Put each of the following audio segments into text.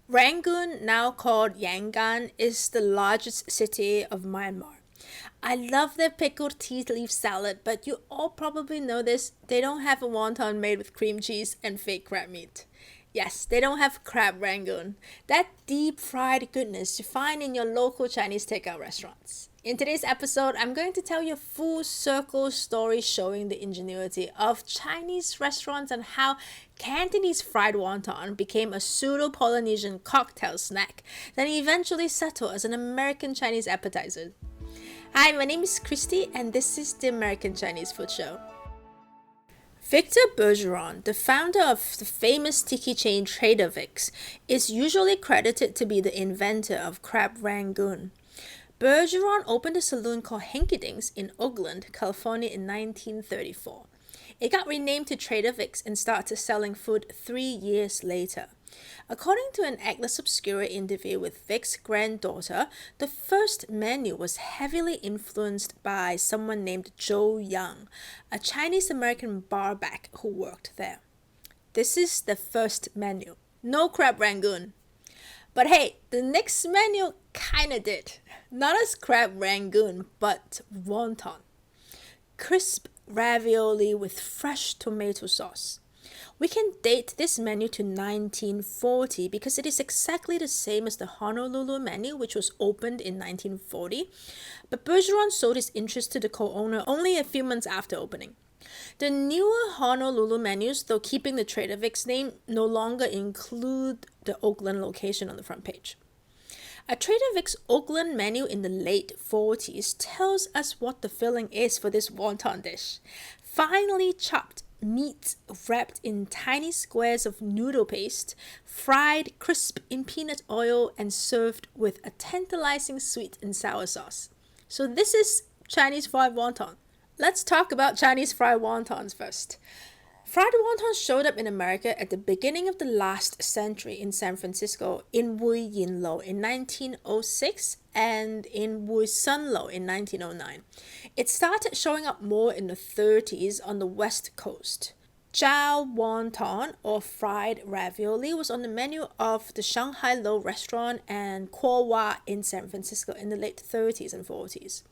Rangoon, now called Yangon, is the largest city of Myanmar. I love their pickled tea leaf salad, but you all probably know this, they don't have a wonton made with cream cheese and fake crab meat. Yes, they don't have crab rangoon, that deep fried goodness you find in your local Chinese takeout restaurants. In today's episode, I'm going to tell you a full circle story showing the ingenuity of Chinese restaurants and how Cantonese fried wonton became a pseudo-Polynesian cocktail snack that eventually settled as an American Chinese appetizer. Hi, my name is Christy, and this is the American Chinese Food Show. Victor Bergeron, the founder of the famous tiki chain Trader Vic's, is usually credited to be the inventor of crab rangoon. Bergeron opened a saloon called Hanky Dinks in Oakland, California in 1934. It got renamed to Trader Vic's and started selling food 3 years later. According to an Atlas Obscura interview with Vic's granddaughter, the first menu was heavily influenced by someone named Joe Young, a Chinese-American barback who worked there. This is the first menu. No crab rangoon. But hey, the next menu kinda did. Not as crab rangoon, but wonton. Crisp ravioli with fresh tomato sauce. We can date this menu to 1940 because it is exactly the same as the Honolulu menu, which was opened in 1940. But Bergeron sold his interest to the co-owner only a few months after opening. The newer Honolulu menus, though keeping the Trader Vic's name, no longer include the Oakland location on the front page. A Trader Vic's Oakland menu in the late 40s tells us what the filling is for this wonton dish. Finely chopped meat wrapped in tiny squares of noodle paste, fried crisp in peanut oil, and served with a tantalizing sweet and sour sauce. So this is Chinese fried wonton. Let's talk about Chinese fried wontons first. Fried wontons showed up in America at the beginning of the last century in San Francisco in Wui Yin Lo in 1906 and in Wui Sun Lo in 1909. It started showing up more in the 30s on the West Coast. Jiao wonton, or fried ravioli, was on the menu of the Shanghai Lo restaurant and Kuo Wa in San Francisco in the late 30s and 40s.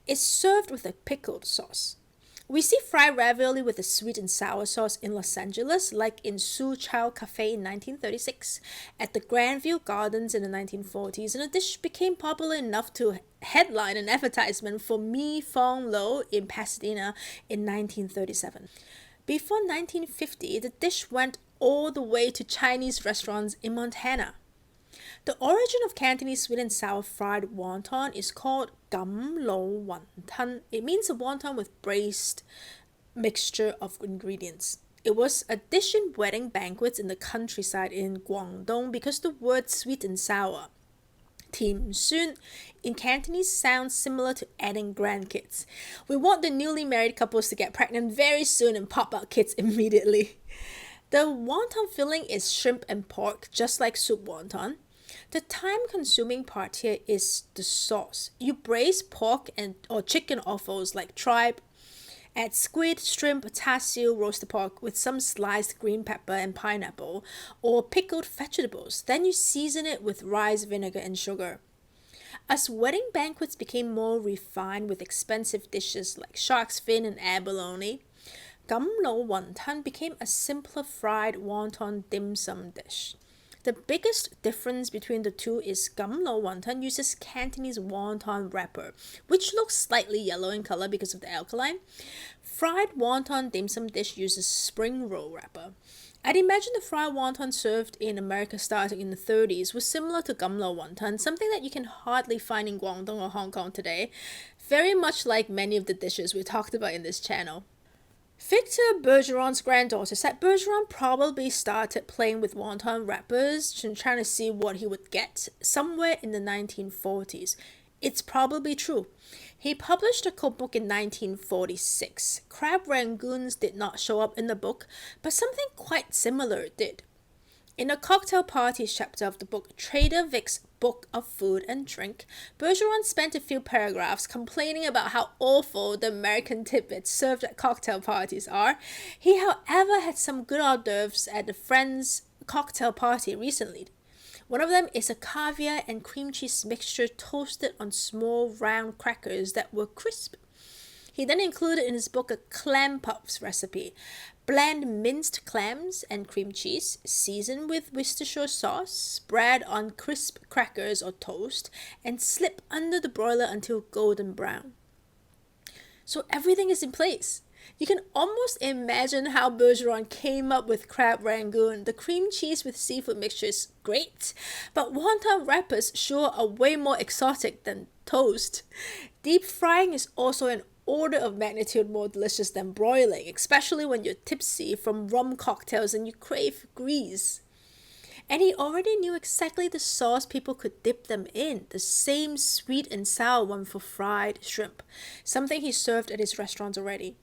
It's served with a pickled sauce. We see fried ravioli with a sweet and sour sauce in Los Angeles, like in Su Chow Cafe in 1936, at the Grandview Gardens in the 1940s, and the dish became popular enough to headline an advertisement for Mi Fong Lo in Pasadena in 1937. Before 1950, the dish went all the way to Chinese restaurants in Montana. The origin of Cantonese sweet and sour fried wonton is called gam lo wonton. It means a wonton with braised mixture of ingredients. It was a dish in wedding banquets in the countryside in Guangdong because the word sweet and sour, Tim Sun, in Cantonese sounds similar to adding grandkids. We want the newly married couples to get pregnant very soon and pop out kids immediately. The wonton filling is shrimp and pork, just like soup wonton. The time-consuming part here is the sauce. You braise pork or chicken offals like tripe, add squid, shrimp, char-siu, roasted pork with some sliced green pepper and pineapple, or pickled vegetables. Then you season it with rice, vinegar, and sugar. As wedding banquets became more refined with expensive dishes like shark's fin and abalone, gam lo wonton became a simpler fried wonton dim sum dish. The biggest difference between the two is gam lo wonton uses Cantonese wonton wrapper, which looks slightly yellow in color because of the alkaline. Fried wonton dim sum dish uses spring roll wrapper. I'd imagine the fried wonton served in America starting in the 30s was similar to gam lo wonton, something that you can hardly find in Guangdong or Hong Kong today, very much like many of the dishes we talked about in this channel. Victor Bergeron's granddaughter said Bergeron probably started playing with wonton wrappers and trying to see what he would get somewhere in the 1940s. It's probably true. He published a cookbook in 1946. Crab rangoons did not show up in the book, but something quite similar did. In the cocktail parties chapter of the book Trader Vic's Book of Food and Drink, Bergeron spent a few paragraphs complaining about how awful the American tidbits served at cocktail parties are. He, however, had some good hors d'oeuvres at a friend's cocktail party recently. One of them is a caviar and cream cheese mixture toasted on small round crackers that were crisp. He then included in his book a clam puffs recipe. Blend minced clams and cream cheese, season with Worcestershire sauce, spread on crisp crackers or toast, and slip under the broiler until golden brown. So everything is in place. You can almost imagine how Bergeron came up with crab rangoon. The cream cheese with seafood mixture is great, but wonton wrappers sure are way more exotic than toast. Deep frying is also an order of magnitude more delicious than broiling, especially when you're tipsy from rum cocktails and you crave grease. And he already knew exactly the sauce people could dip them in, the same sweet and sour one for fried shrimp, something he served at his restaurants already.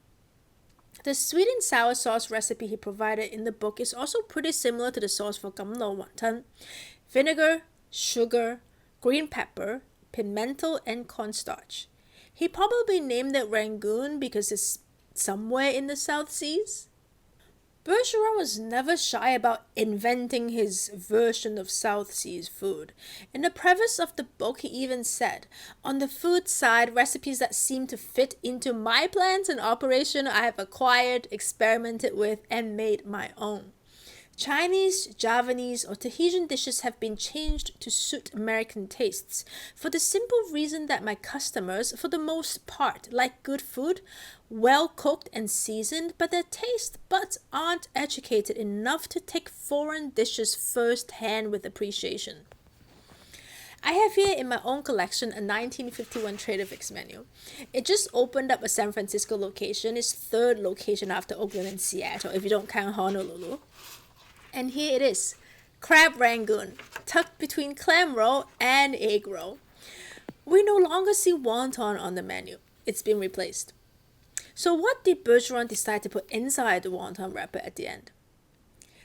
The sweet and sour sauce recipe he provided in the book is also pretty similar to the sauce for gamlo wonton: vinegar, sugar, green pepper, pimento, and cornstarch. He probably named it Rangoon because it's somewhere in the South Seas. Bergeron was never shy about inventing his version of South Seas food. In the preface of the book, he even said, "On the food side, recipes that seem to fit into my plans and operation I have acquired, experimented with, and made my own. Chinese, Javanese, or Tahitian dishes have been changed to suit American tastes for the simple reason that my customers, for the most part, like good food, well cooked and seasoned, but their taste buds aren't educated enough to take foreign dishes first hand with appreciation." I have here in my own collection a 1951 Trader Vic's menu. It just opened up a San Francisco location, its third location after Oakland and Seattle, if you don't count Honolulu. And here it is, crab rangoon, tucked between clam roll and egg roll. We no longer see wonton on the menu. It's been replaced. So what did Bergeron decide to put inside the wonton wrapper at the end?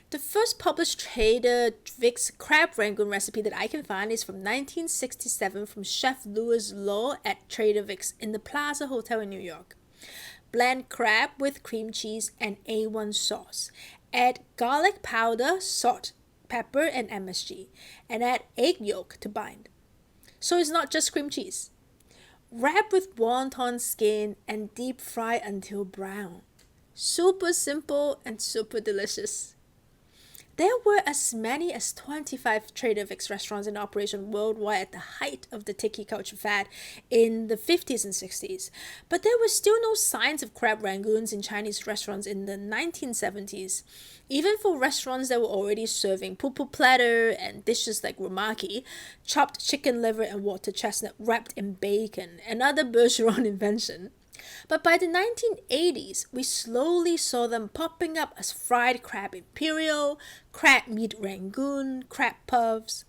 The first published Trader Vic's crab rangoon recipe that I can find is from 1967 from Chef Louis Lowe at Trader Vic's in the Plaza Hotel in New York. Blend crab with cream cheese and A1 sauce. Add garlic powder, salt, pepper, and MSG, and add egg yolk to bind. So it's not just cream cheese. Wrap with wonton skin and deep fry until brown. Super simple and super delicious. There were as many as 25 Trader Vic's restaurants in operation worldwide at the height of the tiki culture fad in the 50s and 60s, but there were still no signs of crab rangoons in Chinese restaurants in the 1970s. Even for restaurants that were already serving pupu platter and dishes like rumaki, chopped chicken liver and water chestnut wrapped in bacon, another Bergeron invention. But by the 1980s, we slowly saw them popping up as fried crab imperial, crab meat rangoon, crab puffs.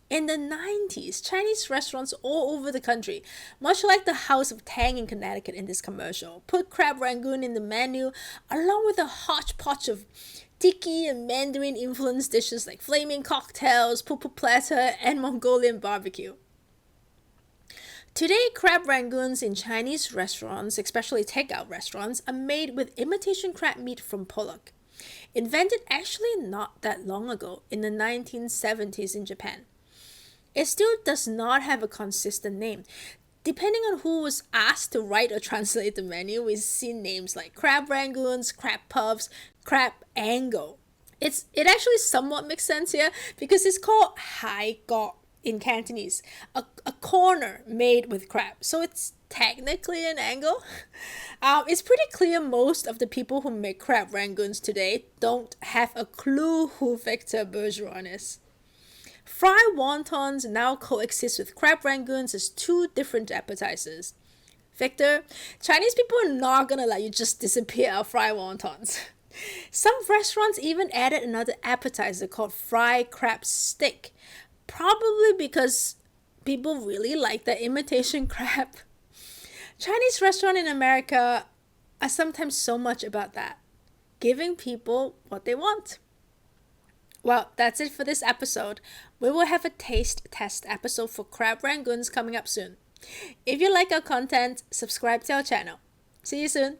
In the 90s, Chinese restaurants all over the country, much like the House of Tang in Connecticut in this commercial, put crab rangoon in the menu along with a hodgepodge of tiki and Mandarin influenced dishes like flaming cocktails, pupu platter, and Mongolian barbecue. Today, crab rangoons in Chinese restaurants, especially takeout restaurants, are made with imitation crab meat from pollock. Invented actually not that long ago, in the 1970s in Japan. It still does not have a consistent name. Depending on who was asked to write or translate the menu, we've seen names like crab rangoons, crab puffs, crab ango. It actually somewhat makes sense here because it's called hai go in Cantonese, a corner made with crab. So it's technically an angle. It's pretty clear most of the people who make crab rangoons today don't have a clue who Victor Bergeron is. Fried wontons now coexist with crab rangoons as two different appetizers. Victor, Chinese people are not gonna let you just disappear out fried wontons. Some restaurants even added another appetizer called fried crab stick, probably because people really like that imitation crab. Chinese restaurants in America are sometimes so much about that, giving people what they want. Well, that's it for this episode. We will have a taste test episode for crab rangoons coming up soon. If you like our content, subscribe to our channel. See you soon.